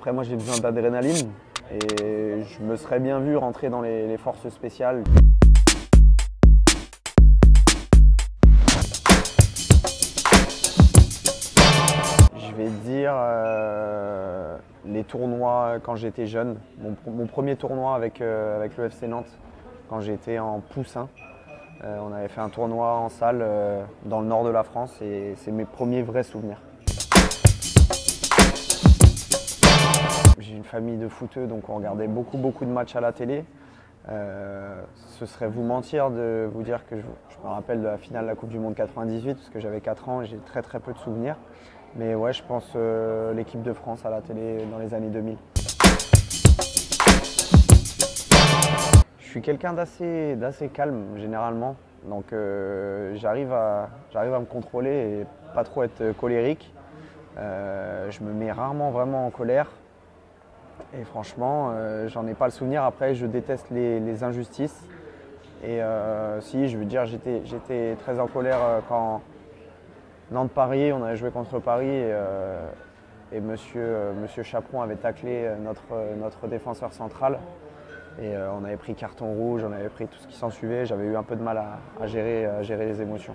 Après moi j'ai besoin d'adrénaline et je me serais bien vu rentrer dans les forces spéciales. Je vais dire les tournois quand j'étais jeune. Mon premier tournoi avec le FC Nantes quand j'étais en poussin. On avait fait un tournoi en salle dans le nord de la France et c'est mes premiers vrais souvenirs. J'ai une famille de footeux, donc on regardait beaucoup de matchs à la télé. Ce serait vous mentir de vous dire que je me rappelle de la finale de la Coupe du Monde 98 parce que j'avais 4 ans et j'ai très peu de souvenirs. Mais ouais, je pense l'équipe de France à la télé dans les années 2000. Je suis quelqu'un d'assez calme généralement, donc j'arrive à me contrôler et pas trop être colérique. Je me mets rarement vraiment en colère. Et franchement, j'en ai pas le souvenir. Après, je déteste les injustices. Et si, je veux dire, j'étais très en colère quand Nantes-Paris, on avait joué contre Paris et monsieur Chaperon avait taclé notre défenseur central. Et on avait pris carton rouge, on avait pris tout ce qui s'en suivait. J'avais eu un peu de mal à gérer les émotions.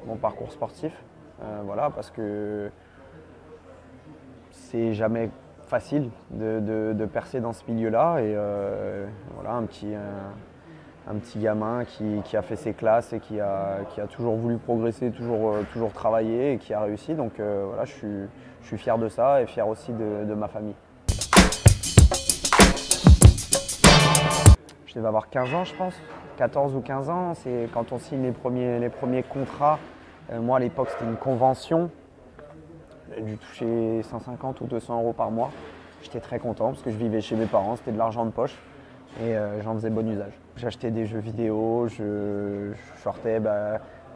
Mon parcours sportif, voilà, parce que c'est jamais facile de percer dans ce milieu-là et voilà, un petit gamin qui a fait ses classes et qui a toujours voulu progresser, toujours travailler et qui a réussi. Donc voilà, je suis fier de ça et fier aussi de ma famille. Je devais avoir 15 ans, je pense, 14 ou 15 ans. C'est quand on signe les premiers contrats. Moi, à l'époque, c'était une convention. J'ai dû toucher 150 ou 200 euros par mois. J'étais très content parce que je vivais chez mes parents, c'était de l'argent de poche et j'en faisais bon usage. J'achetais des jeux vidéo, je sortais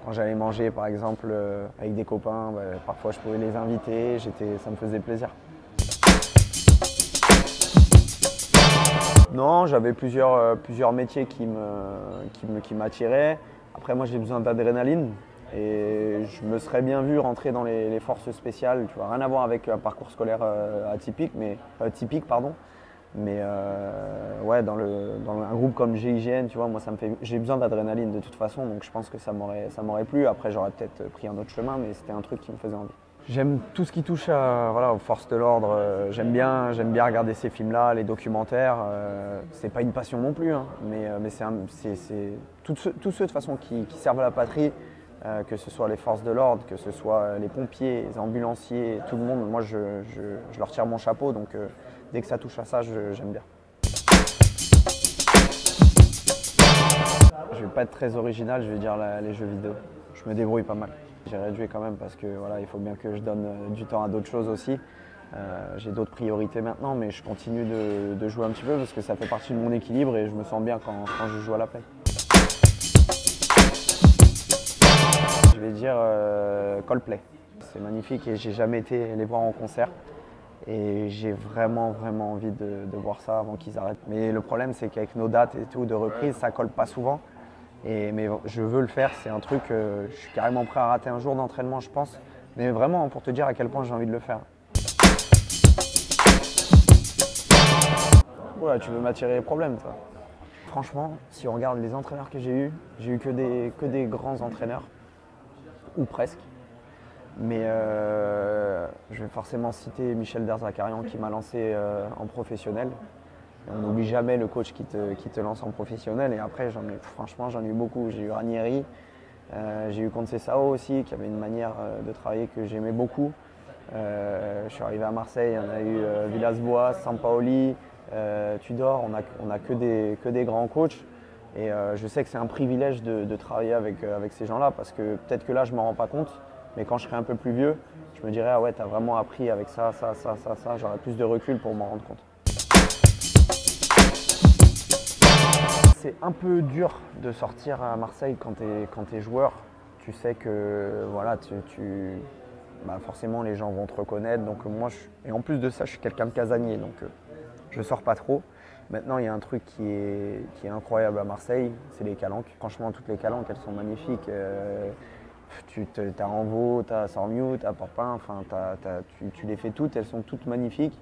quand j'allais manger par exemple avec des copains, parfois je pouvais les inviter, ça me faisait plaisir. Non, j'avais plusieurs métiers qui m'attiraient. Après moi j'ai besoin d'adrénaline. Et je me serais bien vu rentrer dans les forces spéciales, tu vois, rien à voir avec un parcours scolaire typique, mais ouais, dans un groupe comme GIGN, tu vois, moi j'ai besoin d'adrénaline de toute façon, donc je pense que ça m'aurait plu. Après j'aurais peut-être pris un autre chemin, mais c'était un truc qui me faisait envie. J'aime tout ce qui touche aux forces de l'ordre. J'aime bien regarder ces films-là, les documentaires. C'est pas une passion non plus, hein, mais c'est tous ceux de toute façon qui servent à la patrie. Que ce soit les forces de l'ordre, que ce soit les pompiers, les ambulanciers, tout le monde, moi je leur tire mon chapeau, donc dès que ça touche à ça, j'aime bien. Je vais pas être très original, je vais dire les jeux vidéo. Je me débrouille pas mal. J'ai réduit quand même parce que voilà, il faut bien que je donne du temps à d'autres choses aussi. J'ai d'autres priorités maintenant, mais je continue de jouer un petit peu parce que ça fait partie de mon équilibre et je me sens bien quand je joue à la play. Je vais dire Coldplay. C'est magnifique et j'ai jamais été les voir en concert. Et j'ai vraiment envie de voir ça avant qu'ils arrêtent. Mais le problème c'est qu'avec nos dates et tout de reprise, ça colle pas souvent. Mais je veux le faire, c'est un truc, je suis carrément prêt à rater un jour d'entraînement je pense. Mais vraiment pour te dire à quel point j'ai envie de le faire. Voilà, tu veux m'attirer les problèmes toi. Franchement, si on regarde les entraîneurs que j'ai eu que des grands entraîneurs. Ou presque. Mais je vais forcément citer Michel Derzakarian qui m'a lancé en professionnel. On n'oublie jamais le coach qui te lance en professionnel. Et après, franchement, j'en ai eu beaucoup. J'ai eu Ranieri, j'ai eu Conceição aussi, qui avait une manière de travailler que j'aimais beaucoup. Je suis arrivé à Marseille, on a eu Villas-Boas, Sampaoli, Tudor. On a que des grands coachs. Et je sais que c'est un privilège de travailler avec ces gens-là parce que peut-être que là je ne m'en rends pas compte, mais quand je serai un peu plus vieux, je me dirais ah ouais, tu as vraiment appris avec ça, j'aurai plus de recul pour m'en rendre compte. C'est un peu dur de sortir à Marseille quand tu es joueur. Tu sais que voilà, forcément les gens vont te reconnaître. Donc et en plus de ça, je suis quelqu'un de casanier, donc je sors pas trop. Maintenant, il y a un truc qui est incroyable à Marseille, c'est les calanques. Franchement, toutes les calanques, elles sont magnifiques. T'as Envo, t'as Sormiou, t'as Porpin, enfin, tu les fais toutes, elles sont toutes magnifiques.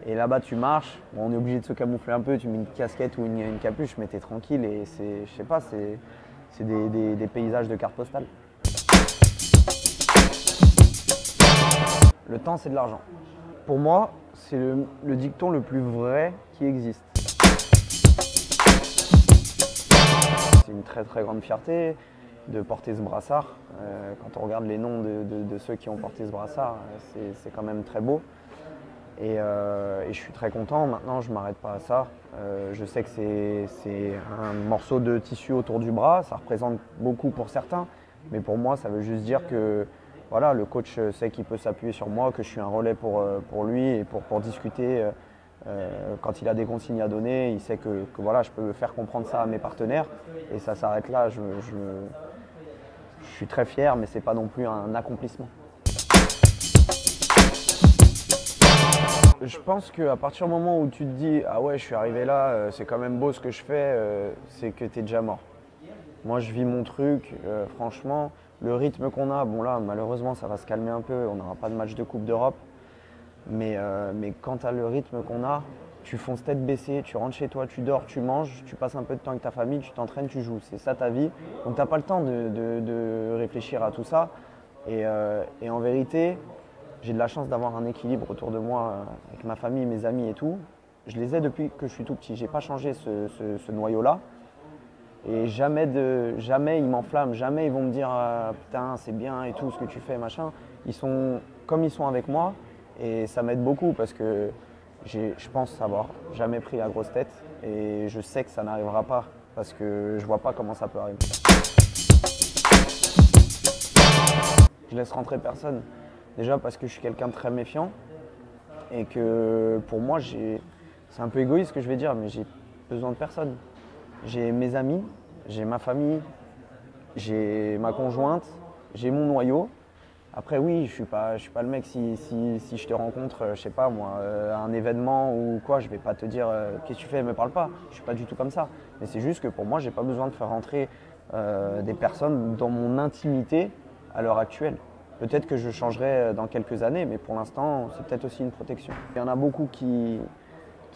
Et là-bas, tu marches, bon, on est obligé de se camoufler un peu, tu mets une casquette ou une capuche, mais t'es tranquille et c'est, je sais pas, c'est des paysages de carte postale. Le temps, c'est de l'argent. Pour moi, c'est le dicton le plus vrai qui existe. C'est une très très grande fierté de porter ce brassard. Quand on regarde les noms de ceux qui ont porté ce brassard, c'est quand même très beau. Et je suis très content. Maintenant, je ne m'arrête pas à ça. Je sais que c'est un morceau de tissu autour du bras. Ça représente beaucoup pour certains. Mais pour moi, ça veut juste dire que voilà, le coach sait qu'il peut s'appuyer sur moi, que je suis un relais pour lui et pour discuter. Quand il a des consignes à donner, il sait que voilà, je peux faire comprendre ça à mes partenaires. Et ça s'arrête là. Je suis très fier, mais ce n'est pas non plus un accomplissement. Je pense qu'à partir du moment où tu te dis « Ah ouais, je suis arrivé là, c'est quand même beau ce que je fais », c'est que tu es déjà mort. Moi, je vis mon truc, franchement. Le rythme qu'on a, bon là, malheureusement, ça va se calmer un peu. On n'aura pas de match de Coupe d'Europe. Mais quand tu as le rythme qu'on a, tu fonces tête baissée, tu rentres chez toi, tu dors, tu manges, tu passes un peu de temps avec ta famille, tu t'entraînes, tu joues. C'est ça ta vie. Donc tu n'as pas le temps de réfléchir à tout ça. Et en vérité, j'ai de la chance d'avoir un équilibre autour de moi avec ma famille, mes amis et tout. Je les ai depuis que je suis tout petit. Je n'ai pas changé ce noyau-là. Et jamais ils m'enflamment, jamais ils vont me dire putain c'est bien et tout ce que tu fais, machin. Ils sont comme ils sont avec moi et ça m'aide beaucoup parce que je pense avoir jamais pris la grosse tête et je sais que ça n'arrivera pas parce que je vois pas comment ça peut arriver. Je laisse rentrer personne. Déjà parce que je suis quelqu'un de très méfiant et que pour moi, c'est un peu égoïste ce que je vais dire, mais j'ai besoin de personne. J'ai mes amis, j'ai ma famille, j'ai ma conjointe, j'ai mon noyau. Après oui, je suis pas le mec si je te rencontre, je sais pas moi, à un événement ou quoi, je vais pas te dire qu'est-ce que tu fais, me parle pas. Je suis pas du tout comme ça. Mais c'est juste que pour moi, j'ai pas besoin de faire rentrer des personnes dans mon intimité à l'heure actuelle. Peut-être que je changerai dans quelques années, mais pour l'instant, c'est peut-être aussi une protection. Il y en a beaucoup qui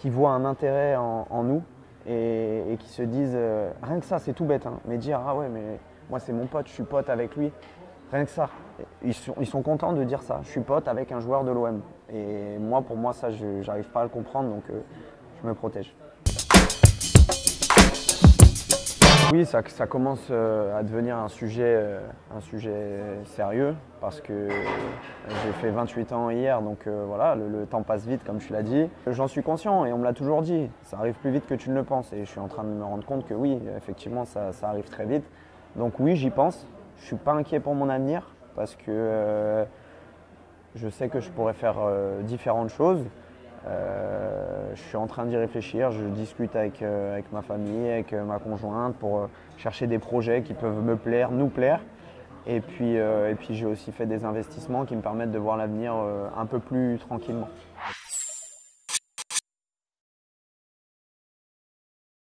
voient un intérêt en nous et qui se disent, rien que ça, c'est tout bête, hein, mais dire « Ah ouais, mais moi c'est mon pote, je suis pote avec lui », rien que ça. Ils sont contents de dire ça, je suis pote avec un joueur de l'OM. Et moi, pour moi, ça, je n'arrive pas à le comprendre, donc je me protège. Oui, ça commence à devenir un sujet sérieux parce que j'ai fait 28 ans hier, donc voilà, le temps passe vite comme tu l'as dit. J'en suis conscient et on me l'a toujours dit, ça arrive plus vite que tu ne le penses et je suis en train de me rendre compte que oui, effectivement, ça arrive très vite. Donc oui, j'y pense, je ne suis pas inquiet pour mon avenir parce que je sais que je pourrais faire différentes choses. Je suis en train d'y réfléchir, je discute avec ma famille, avec ma conjointe pour chercher des projets qui peuvent me plaire, nous plaire. Et puis j'ai aussi fait des investissements qui me permettent de voir l'avenir un peu plus tranquillement.